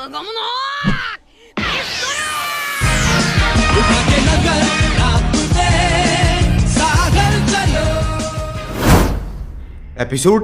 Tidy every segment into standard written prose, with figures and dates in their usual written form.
Episode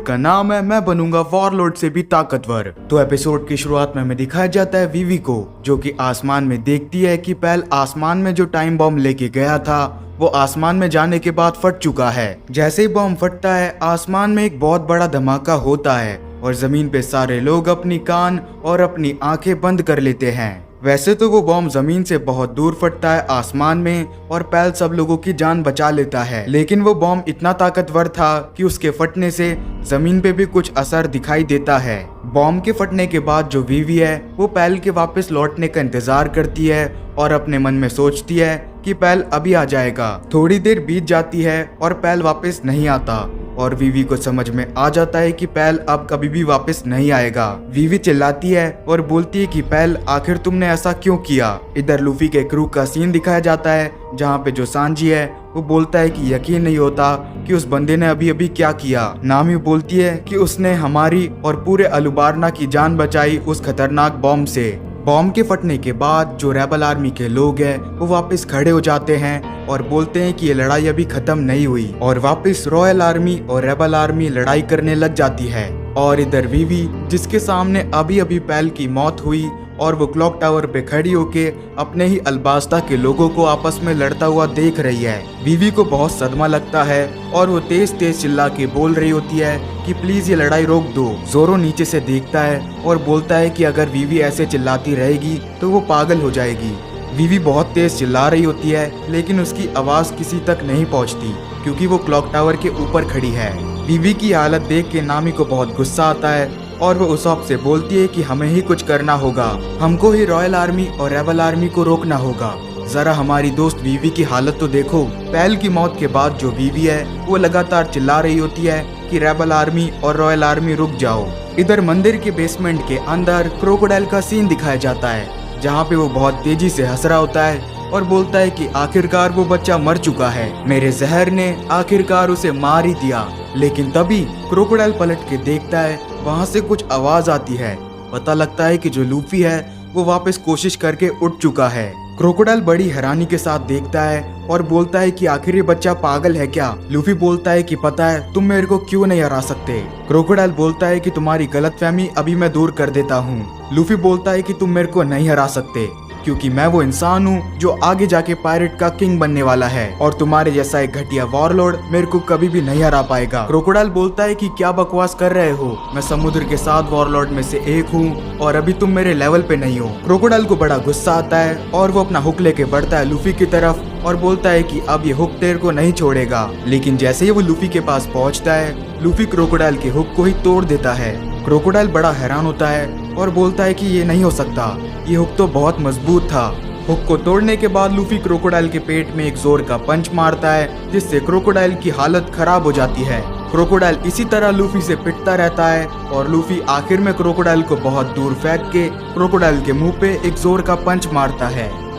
का नाम है मैं बनूंगा वॉरलॉर्ड से भी ताकतवर। तो एपिसोड की शुरुआत में हमें दिखाया जाता है वीवी को, जो कि आसमान में देखती है कि पेल आसमान में जो टाइम बॉम्ब लेके गया था वो आसमान में जाने के बाद फट चुका है। जैसे ही बॉम्ब फटता है आसमान में एक बहुत बड़ा धमाका होता है और जमीन पे सारे लोग अपनी कान और अपनी आंखें बंद कर लेते हैं। वैसे तो वो बॉम्ब जमीन से बहुत दूर फटता है आसमान में और पेल सब लोगों की जान बचा लेता है, लेकिन वो बॉम्ब इतना ताकतवर था कि उसके फटने से जमीन पे भी कुछ असर दिखाई देता है। बॉम्ब के फटने के बाद जो वीवी है वो पेल के वापस लौटने का इंतजार करती है और अपने मन में सोचती है कि पेल अभी आ जाएगा। थोड़ी देर बीत जाती है और पेल वापस नहीं आता और वीवी को समझ में आ जाता है कि पेल अब कभी भी वापस नहीं आएगा। वीवी चिल्लाती है और बोलती है कि पेल आखिर तुमने ऐसा क्यों किया। इधर लूफी के क्रू का सीन दिखाया जाता है जहाँ पे जो सांजी है वो बोलता है कि यकीन नहीं होता कि उस बंदे ने अभी अभी क्या किया। नामी बोलती है कि उसने हमारी और पूरे अलुबारना की जान बचाई उस खतरनाक बॉम्ब से। बॉम्ब के फटने के बाद जो रेबल आर्मी के लोग हैं वो वापस खड़े हो जाते हैं और बोलते हैं कि ये लड़ाई अभी खत्म नहीं हुई और वापस रॉयल आर्मी और रेबल आर्मी लड़ाई करने लग जाती है। और इधर वीवी, जिसके सामने अभी अभी पेल की मौत हुई और वो क्लॉक टावर पे खड़ी होके अपने ही अल्बास्ता के लोगों को आपस में लड़ता हुआ देख रही है। वीवी को बहुत सदमा लगता है और वो तेज तेज चिल्ला के बोल रही होती है कि प्लीज ये लड़ाई रोक दो। जोरो नीचे से देखता है और बोलता है कि अगर वीवी ऐसे चिल्लाती रहेगी तो वो पागल हो जाएगी। वीवी बहुत तेज चिल्ला रही होती है लेकिन उसकी आवाज किसी तक नहीं पहुंचती क्योंकि वो क्लॉक टावर के ऊपर खड़ी है। वीवी की हालत देख के नामी को बहुत गुस्सा आता है और वो उसॉप से बोलती है कि हमें ही कुछ करना होगा, हमको ही रॉयल आर्मी और रेबल आर्मी को रोकना होगा। जरा हमारी दोस्त वीवी की हालत तो देखो। पेल की मौत के बाद जो वीवी है वो लगातार चिल्ला रही होती है कि रेबल आर्मी और रॉयल आर्मी रुक जाओ। इधर मंदिर के बेसमेंट के अंदर क्रोकोडाइल का सीन दिखाया जाता है जहाँ पे वो बहुत तेजी से हंस रहा होता है और बोलता है कि आखिरकार वो बच्चा मर चुका है, मेरे जहर ने आखिरकार उसे मार ही दिया। लेकिन तभी क्रोकोडाइल पलट के देखता है, वहाँ से कुछ आवाज आती है। पता लगता है कि जो लूफी है वो वापस कोशिश करके उठ चुका है। क्रोकोडाइल बड़ी हैरानी के साथ देखता है और बोलता है कि आखिर ये बच्चा पागल है क्या। लूफी बोलता है कि पता है तुम मेरे को क्यों नहीं हरा सकते। क्रोकोडाइल बोलता है कि तुम्हारी गलतफहमी अभी मैं दूर कर देता हूँ। लूफी बोलता है कि तुम मेरे को नहीं हरा सकते क्योंकि मैं वो इंसान हूँ जो आगे जाके पायरेट का किंग बनने वाला है और तुम्हारे जैसा एक घटिया वॉरलॉर्ड मेरे को कभी भी नहीं हरा पाएगा। क्रोकोडाइल बोलता है कि क्या बकवास कर रहे हो, मैं समुद्र के 7 वॉरलॉर्ड में से एक हूँ और अभी तुम मेरे लेवल पे नहीं हो। क्रोकोडाइल को बड़ा गुस्सा आता है और वो अपना हुक लेके बढ़ता है लूफी की तरफ और बोलता है कि अब ये हुक तेरे को नहीं छोड़ेगा। लेकिन जैसे ही वो लूफी के पास पहुंचता है लूफी क्रोकोडाइल के हुक को ही तोड़ देता है। क्रोकोडाइल बड़ा हैरान होता है और बोलता है कि ये नहीं हो सकता, ये हुक तो बहुत मजबूत था। हुक को तोड़ने के बाद लूफी क्रोकोडाइल के पेट में एक जोर का पंच मारता है जिससे क्रोकोडाइल की हालत खराब हो जाती है। क्रोकोडाइल इसी तरह लूफी से पिटता रहता है और लूफी आखिर में क्रोकोडाइल को बहुत दूर फेंक के क्रोकोडाइल के मुंह पे एक जोर का पंच मारता है।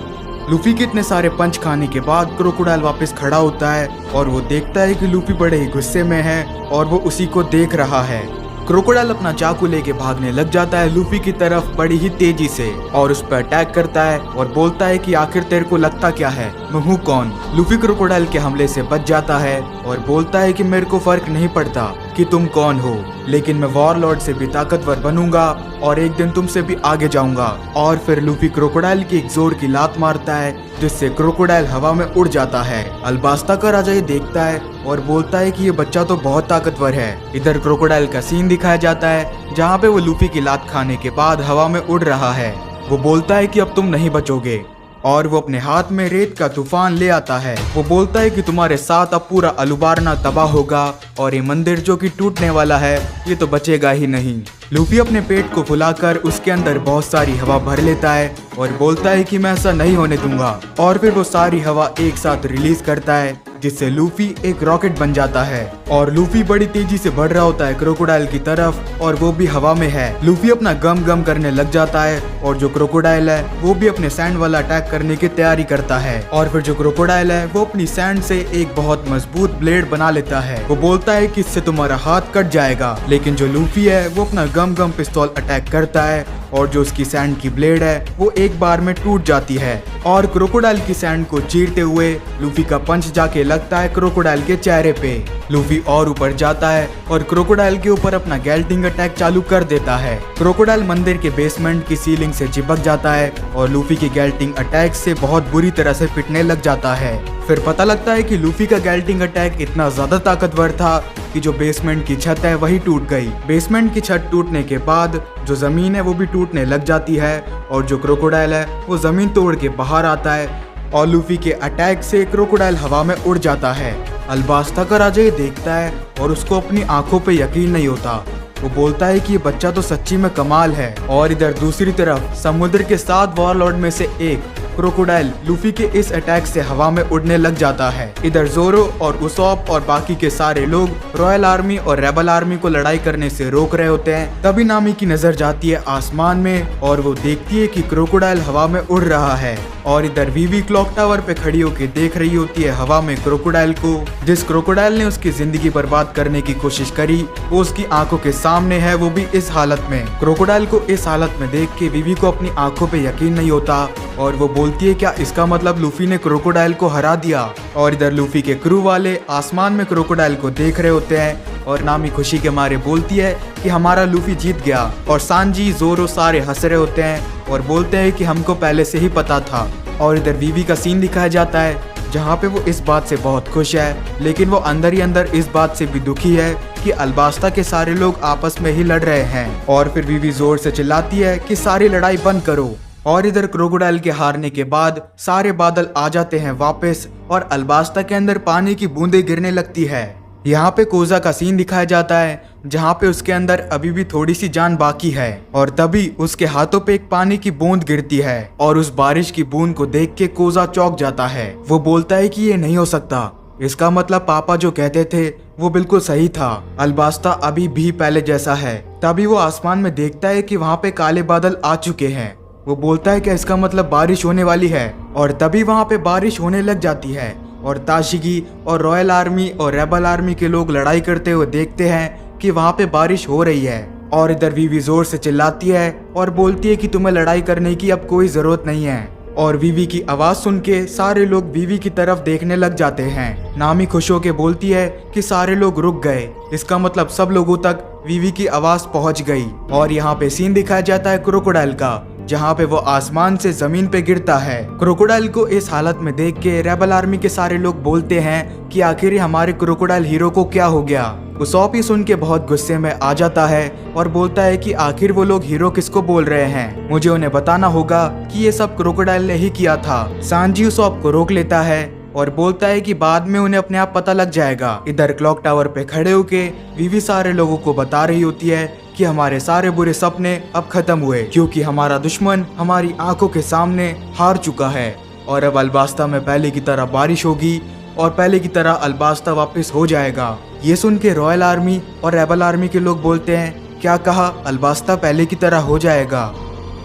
लूफी के इतने सारे पंच खाने के बाद क्रोकोडाइल वापस खड़ा होता है और वो देखता है कि लूफी बड़े ही गुस्से में है और वो उसी को देख रहा है। क्रोकोडाइल अपना चाकू लेके भागने लग जाता है लूफी की तरफ बड़ी ही तेजी से और उस पर अटैक करता है और बोलता है कि आखिर तेरे को लगता क्या है, मैं हूँ कौन। लूफी क्रोकोडाइल के हमले से बच जाता है और बोलता है कि मेरे को फर्क नहीं पड़ता कि तुम कौन हो, लेकिन मैं वॉरलॉर्ड से भी ताकतवर बनूंगा और एक दिन तुमसे भी आगे जाऊंगा। और फिर लूफी क्रोकोडाइल की एक जोर की लात मारता है जिससे क्रोकोडाइल हवा में उड़ जाता है। अल्बास्ता का राजा ये देखता है और बोलता है कि ये बच्चा तो बहुत ताकतवर है। इधर क्रोकोडाइल का सीन दिखाया जाता है जहाँ पे वो लूफी की लात खाने के बाद हवा में उड़ रहा है। वो बोलता है कि अब तुम नहीं बचोगे और वो अपने हाथ में रेत का तूफान ले आता है। वो बोलता है कि तुम्हारे साथ अब पूरा अलुबारना तबाह होगा और ये मंदिर जो कि टूटने वाला है ये तो बचेगा ही नहीं। लूफी अपने पेट को फुलाकर उसके अंदर बहुत सारी हवा भर लेता है और बोलता है कि मैं ऐसा नहीं होने दूंगा और फिर वो सारी हवा एक साथ रिलीज करता है जिससे लूफी एक रॉकेट बन जाता है और लूफी बड़ी तेजी से बढ़ रहा होता है क्रोकोडाइल की तरफ और वो भी हवा में है। लूफी अपना गम गम करने लग जाता है और जो क्रोकोडाइल है वो भी अपने सैंड वाला अटैक करने की तैयारी करता है और फिर जो क्रोकोडाइल है वो अपनी सैंड से एक बहुत मजबूत ब्लेड बना लेता है। वो बोलता है कि इससे तुम्हारा हाथ कट जाएगा, लेकिन जो लूफी है वो अपना गम गम पिस्तौल अटैक करता है और जो उसकी सैंड की ब्लेड है वो एक बार में टूट जाती है और क्रोकोडाइल की सैंड को चीरते हुए लूफी का पंच जाके लगता है क्रोकोडाइल के चेहरे पे। लूफी और ऊपर जाता है और क्रोकोडाइल के ऊपर अपना गैल्टिंग अटैक चालू कर देता है। क्रोकोडाइल मंदिर के बेसमेंट की सीलिंग से चिपक जाता है और लूफी के गैल्टिंग अटैक से बहुत बुरी तरह से पिटने लग जाता है। फिर पता लगता है कि लूफी का गैल्टिंग अटैक इतना ज्यादा ताकतवर था कि जो बेसमेंट की छत है वही टूट गई। बेसमेंट की छत टूटने के बाद जो जमीन है वो भी टूटने लग जाती है और जो क्रोकोडाइल है वो जमीन तोड़ के बाहर आता है और लूफी के अटैक से क्रोकोडाइल हवा में उड़ जाता है। अल्बास्ता का राजा ये देखता है और उसको अपनी आंखों पे यकीन नहीं होता। वो बोलता है कि ये बच्चा तो सच्ची में कमाल है। और इधर दूसरी तरफ समुद्र के 7 वॉरलॉर्ड में से एक क्रोकोडाइल लूफी के इस अटैक से हवा में उड़ने लग जाता है। इधर जोरो और उसॉप और बाकी के सारे लोग रॉयल आर्मी और रेबल आर्मी को लड़ाई करने से रोक रहे होते हैं। तभी नामी की नजर जाती है आसमान में और वो देखती है कि क्रोकोडाइल हवा में उड़ रहा है। और इधर वीवी क्लॉक टावर पे खड़ी होकर देख रही होती है हवा में क्रोकोडाइल को। जिस क्रोकोडाइल ने उसकी जिंदगी बर्बाद करने की कोशिश करी वो उसकी आंखों के सामने है, वो भी इस हालत में। क्रोकोडाइल को इस हालत में देख के वीवी को अपनी आंखों पे यकीन नहीं होता और वो बोलती है क्या इसका मतलब लूफी ने क्रोकोडाइल को हरा दिया। और इधर लूफी के क्रू वाले आसमान में क्रोकोडाइल को देख रहे होते हैं और नामी खुशी के मारे बोलती है कि हमारा लूफी जीत गया। और सांजी जोरो सारे हंस रहे होते हैं और बोलते हैं कि हमको पहले से ही पता था। और इधर वीवी का सीन दिखाया जाता है जहाँ पे वो इस बात से बहुत खुश है लेकिन वो अंदर ही अंदर इस बात से भी दुखी है कि अल्बास्ता के सारे लोग आपस में ही लड़ रहे हैं। और फिर वीवी जोर से चिल्लाती है कि सारी लड़ाई बंद करो। और इधर क्रोकोडाइल के हारने के बाद सारे बादल आ जाते हैं वापस और अल्बास्ता के अंदर पानी की बूंदें गिरने लगती है। यहाँ पे कोजा का सीन दिखाया जाता है जहाँ पे उसके अंदर अभी भी थोड़ी सी जान बाकी है और तभी उसके हाथों पे एक पानी की बूंद गिरती है और उस बारिश की बूंद को देख के कोजा चौंक जाता है। वो बोलता है कि ये नहीं हो सकता, इसका मतलब पापा जो कहते थे वो बिल्कुल सही था, अल्बास्ता अभी भी पहले जैसा है। तभी वो आसमान में देखता है कि वहाँ पे काले बादल आ चुके हैं। वो बोलता है कि इसका मतलब बारिश होने वाली है और तभी वहाँ पे बारिश होने लग जाती है और ताशिगी और रॉयल आर्मी और रेबल आर्मी के लोग लड़ाई करते हुए देखते हैं कि वहाँ पे बारिश हो रही है। और इधर वीवी जोर से चिल्लाती है और बोलती है कि तुम्हें लड़ाई करने की अब कोई जरूरत नहीं है। और वीवी की आवाज सुन के सारे लोग वीवी की तरफ देखने लग जाते हैं। नामी खुश होके बोलती है कि सारे लोग रुक गए, इसका मतलब सब लोगों तक वीवी की आवाज पहुंच गई। और यहाँ पे सीन दिखाया जाता है क्रोकोडाइल का जहाँ पे वो आसमान से जमीन पे गिरता है। क्रोकोडाइल को इस हालत में देख के रेबल आर्मी के सारे लोग बोलते हैं कि आखिर हमारे क्रोकोडाइल हीरो को क्या हो गया। उसॉप ही सुन के बहुत गुस्से में आ जाता है और बोलता है कि आखिर वो लोग हीरो किसको बोल रहे हैं, मुझे उन्हें बताना होगा कि ये सब क्रोकोडाइल ने ही किया था। सांजी उसॉप को रोक लेता है और बोलता है कि बाद में उन्हें अपने आप पता लग जाएगा। इधर क्लॉक टावर पे खड़े होके वीवी सारे लोगों को बता रही होती है कि हमारे सारे बुरे सपने अब खत्म हुए क्योंकि हमारा दुश्मन हमारी आंखों के सामने हार चुका है और अब अल्बास्ता में पहले की तरह बारिश होगी और पहले की तरह अल्बास्ता वापस हो जाएगा। ये सुन के रॉयल आर्मी और रेबल आर्मी के लोग बोलते हैं क्या कहा, अल्बास्ता पहले की तरह हो जाएगा।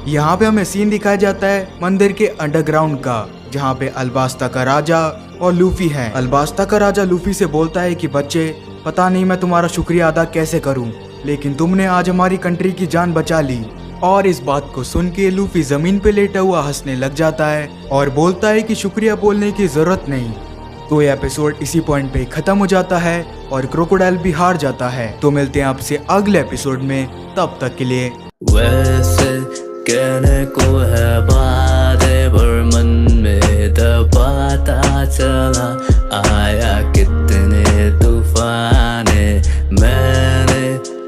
यहाँ पे हमें सीन दिखाया जाता है मंदिर के अंडरग्राउंड का जहाँ पे अल्बास्ता का राजा और लूफी है। अल्बास्ता का राजा लूफी से बोलता है कि बच्चे पता नहीं मैं तुम्हारा शुक्रिया अदा कैसे करूँ, लेकिन तुमने आज हमारी कंट्री की जान बचा ली। और इस बात को सुन के लूफी जमीन पे लेटा हुआ हंसने लग जाता है और बोलता है कि शुक्रिया बोलने की जरूरत नहीं। तो ये एपिसोड इसी पॉइंट पे खत्म हो जाता है और क्रोकोडाइल भी हार जाता है। तो मिलते हैं आपसे अगले एपिसोड में, तब तक के लिए। वैसे कहने को है बातें पर मन में दबाता चला आया कितने तूफाने, मैंने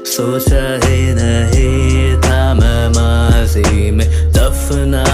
सोचा ही नहीं था मैं माजी में दफना